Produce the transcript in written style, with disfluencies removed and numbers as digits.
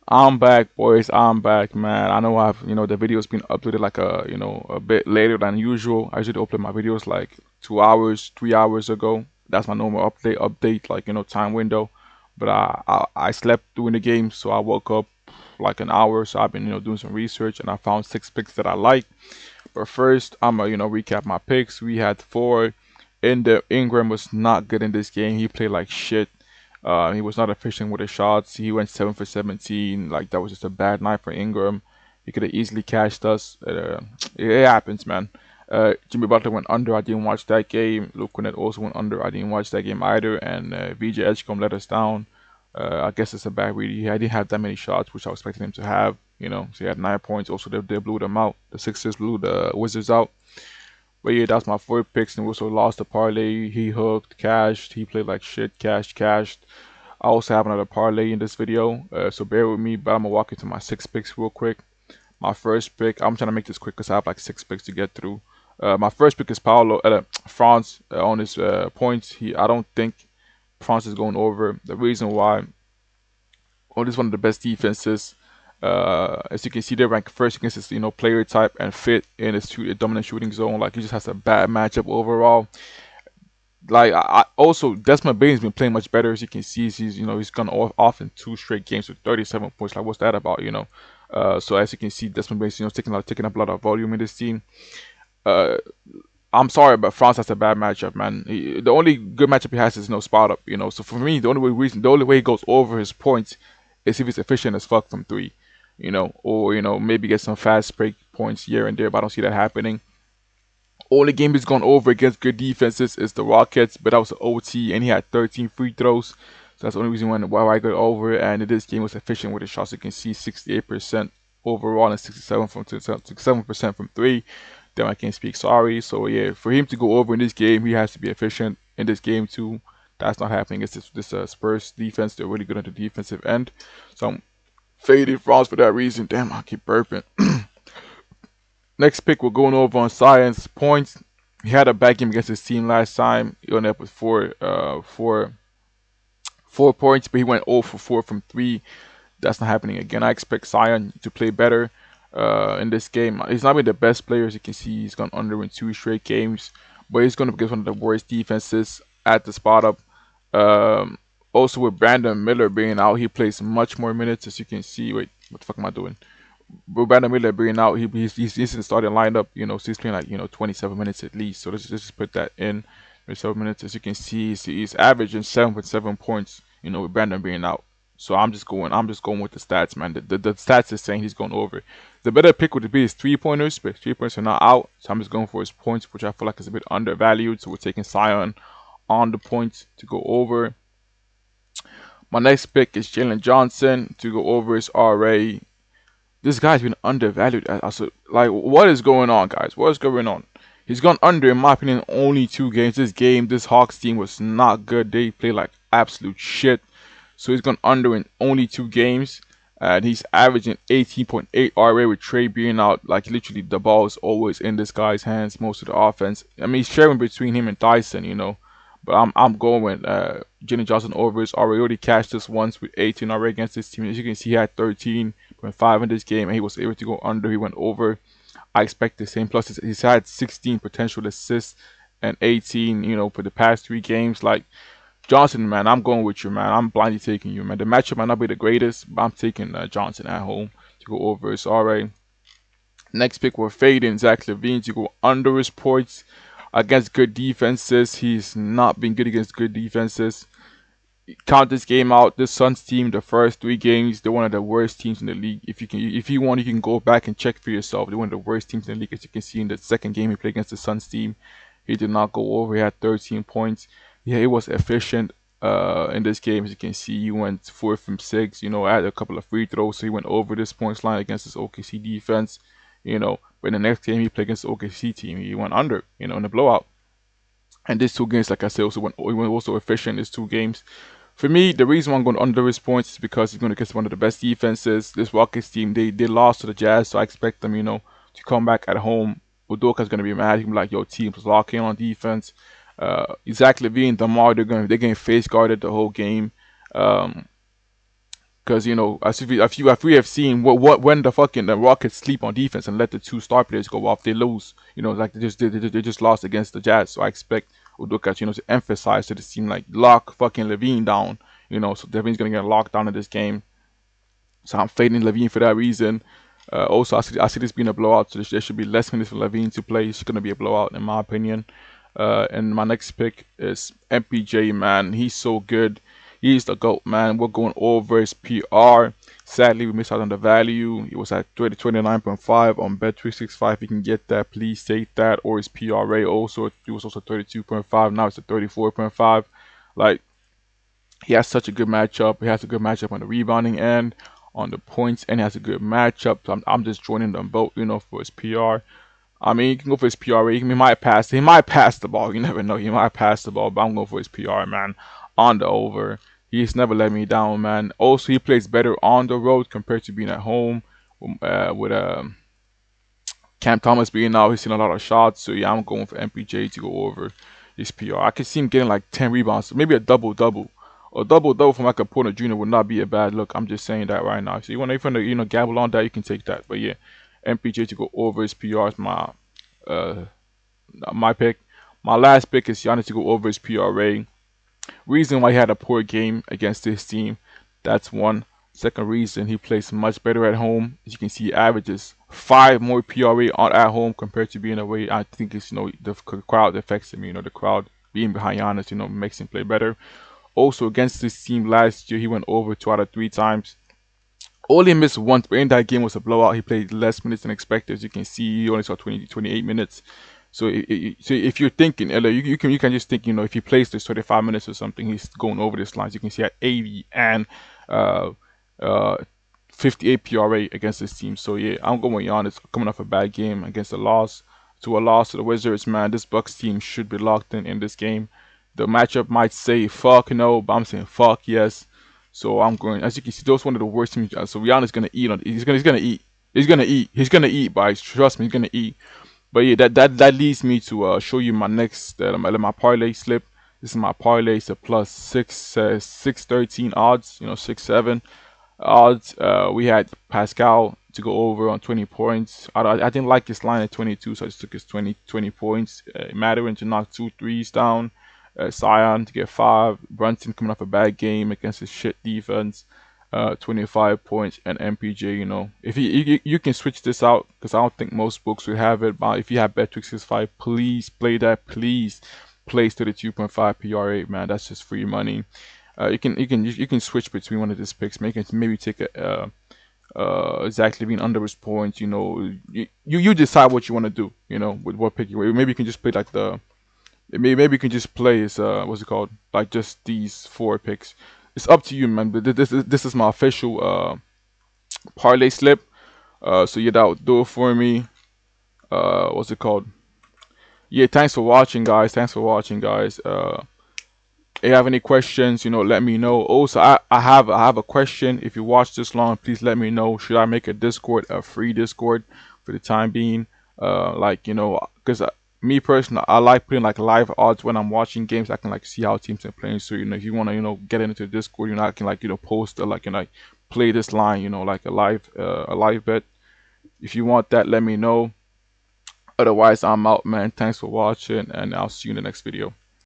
I'm back, boys. I'm back, man. I know the video's been uploaded like a bit later than usual. I usually upload my videos like 2 hours, 3 hours ago. That's my normal update, like, time window. But I slept during the game, so I woke up like an hour. So I've been, doing some research and I found six picks that I like. But first, I'm gonna, recap my picks. We had four. Ingram was not good in this game. He played like shit. He was not efficient with his shots. He went 7 for 17. Like that was just a bad night for Ingram. He could have easily cashed us. It happens, man. Jimmy Butler went under. I didn't watch that game. Luke Cornett also went under. I didn't watch that game either. And VJ Edgecombe let us down. I guess it's a bad read. He didn't have that many shots, which I was expecting him to have. So he had 9 points. Also, they blew them out. The Sixers blew the Wizards out. But yeah, that's my four picks, and we also lost the parlay. He hooked, cashed. He played like shit, cashed. I also have another parlay in this video, so bear with me. But I'm gonna walk into my six picks real quick. My first pick, I'm trying to make this quick because I have like six picks to get through. My first pick is France on his points. I don't think France is going over. The reason why, this is one of the best defenses. As you can see, they're ranked first against his player type and fit in his dominant shooting zone. Like he just has a bad matchup overall. Like I also Desmond Bane's been playing much better, as you can see. He's gone off in two straight games with 37 points. Like what's that about? So as you can see, Desmond Bane's taking up a lot of volume in this team. Uh, I'm sorry, but France has a bad matchup, man. The only good matchup he has is no spot up. So for me, the only way he goes over his points is if he's efficient as fuck from three, or maybe get some fast break points here and there. But I don't see that happening. Only game he's gone over against good defenses is the Rockets, but that was an OT, and he had 13 free throws. So that's the only reason why I got over. And in this game was efficient with his shots. You can see 68% overall and 67% from three. Then I can't speak sorry. So yeah, for him to go over in this game, he has to be efficient in this game too. That's not happening. It's this Spurs defense. They're really good at the defensive end. So I'm fading France for that reason. Damn, I keep burping. Next pick, we're going over on science points. He had a bad game against his team last time. He ended up with 4 points, but he went 0 for 4 from three. That's not happening again. I expect Zion to play better in this game. He's not been the best player, as you can see. He's gone under in two straight games, but he's going to against one of the worst defenses at the spot up. Um, Also, with Brandon Miller being out, he plays much more minutes, as you can see. Wait, what the fuck am I doing? With Brandon Miller being out, he's in the starting lineup. So he's playing like 27 minutes at least. So let's just put that in. 27 minutes, as you can see, he's averaging 7.7 points. With Brandon being out. So I'm just going with the stats, man. The stats is saying he's going over. The better pick would be his 3 pointers, but 3 pointers are not out. So I'm just going for his points, which I feel like is a bit undervalued. So we're taking Zion on the points to go over. My next pick is Jalen Johnson to go over his RA. This guy's been undervalued. Also, like, what is going on, guys? What is going on? He's gone under, in my opinion, only 2 games. This Hawks team was not good. They played like absolute shit. So he's gone under in only 2 games. And he's averaging 18.8 RA with Trey being out. Like, literally, the ball is always in this guy's hands most of the offense. I mean, he's sharing between him and Dyson. But I'm going Jalen Johnson over his RA. He already cashed this once with 18 RA against this team. As you can see, he had 13.5 in this game, and he was able to go under. He went over. I expect the same. Plus, he's had 16 potential assists and 18, for the past 3 games. Like, Johnson, man, I'm going with you, man. I'm blindly taking you, man. The matchup might not be the greatest, but I'm taking Johnson at home to go over his RA. Next pick, we're fading Zach LaVine to go under his points against good defenses. He's not been good against good defenses. Count this game out. This Suns team, the first 3 games, they're one of the worst teams in the league. If you want, you can go back and check for yourself. They're one of the worst teams in the league. As you can see in the second game he played against the Suns team, he did not go over. He had 13 points. Yeah, he was efficient in this game. As you can see, he went 4 from 6. Had a couple of free throws, so he went over this points line against this OKC defense. But in the next game he played against the OKC team, he went under. In the blowout. And these 2 games, like I said, he went also efficient in these 2 games. For me, the reason why I'm going under his points is because he's going to get one of the best defenses. This Rockets team, they lost to the Jazz, so I expect them, to come back at home. Udoka's going to be mad. He's going to be like, yo, team's locking on defense. Zach LaVine, DeMar, they're getting face guarded the whole game. Um, Because as if we have seen what when the fucking the Rockets sleep on defense and let the two star players go off, they lose. Like they just lost against the Jazz. So I expect Udoka, to emphasize to the team like lock fucking Levine down. So Levine's gonna get locked down in this game. So I'm fading Levine for that reason. Also, I see this being a blowout, so there should be less minutes for Levine to play. It's going to be a blowout, in my opinion. And my next pick is MPJ, man. He's so good. He's the GOAT, man. We're going over his PR. Sadly, we missed out on the value. He was at 29.5 on Bet365. You can get that. Please take that. Or his PRA also. It was also 32.5. Now it's at 34.5. Like, he has such a good matchup. He has a good matchup on the rebounding end, on the points, and he has a good matchup. So I'm just joining them both, for his PR. I mean, you can go for his PRA. He might pass. He might pass the ball. You never know. He might pass the ball, but I'm going for his PR, man. On the over. He's never let me down, man. Also, he plays better on the road compared to being at home. With Cam Thomas being out, he's seen a lot of shots. So yeah, I'm going for MPJ to go over his PR. I can see him getting like 10 rebounds, maybe a double double. A double double from like a Porter Jr. would not be a bad look. I'm just saying that right now. So if you want to gamble on that, you can take that. But yeah, MPJ to go over his PR is uh my pick. My last pick is Giannis to go over his PRA. Reason why he had a poor game against this team. That's one. Second reason, he plays much better at home. As you can see, he averages 5 more PRA on at home compared to being away. I think it's the crowd affects him. The crowd being behind Giannis, makes him play better. Also, against this team last year, he went over 2 out of 3 times. Only missed once, but in that game was a blowout. He played less minutes than expected. As you can see, he only saw 28 minutes. So, if you're thinking, Ella, you can just think, if he plays this 35 minutes or something, he's going over this line. So you can see at 80 and uh, uh, 58 PRA against this team. So yeah, I'm going with Giannis coming off a bad game against a loss to the Wizards. Man, this Bucks team should be locked in this game. The matchup might say fuck no, but I'm saying fuck yes. So I'm going. As you can see, those one of the worst teams. So Rihanna's gonna eat on. He's gonna eat. He's gonna eat. He's gonna eat, guys. Trust me, he's gonna eat. But yeah, that leads me to show you my next my parlay slip. This is my parlay. It's a plus 613 odds. 6-7 odds. We had Pascal to go over on 20 points. I didn't like his line at 22, so I just took his 20 points. Mattering to knock 2 threes down. Zion to get 5. Brunson coming off a bad game against his shit defense. 25 points, and MPJ. If you can switch this out, because I don't think most books will have it. But if you have Bet365, please play that. Please play 32.5 PRA, man. That's just free money. You can switch between one of these picks. Maybe take a Zach LaVine under his points. You decide what you want to do. With what pick you. Maybe you can just play like the. Maybe you can just play as what's it called? Like just these 4 picks. It's up to you, man. But this is my official parlay slip. So yeah, that would do it for me. What's it called? Yeah, thanks for watching, guys. If you have any questions, let me know. Also, I have a question. If you watch this long, please let me know. Should I make a free Discord for the time being? Because me personally, I like putting like live odds when I'm watching games. I can like see how teams are playing. So if you want to get into Discord, I can like post like play this line, like a live bet. If you want that, let me know. Otherwise, I'm out, man. Thanks for watching, and I'll see you in the next video.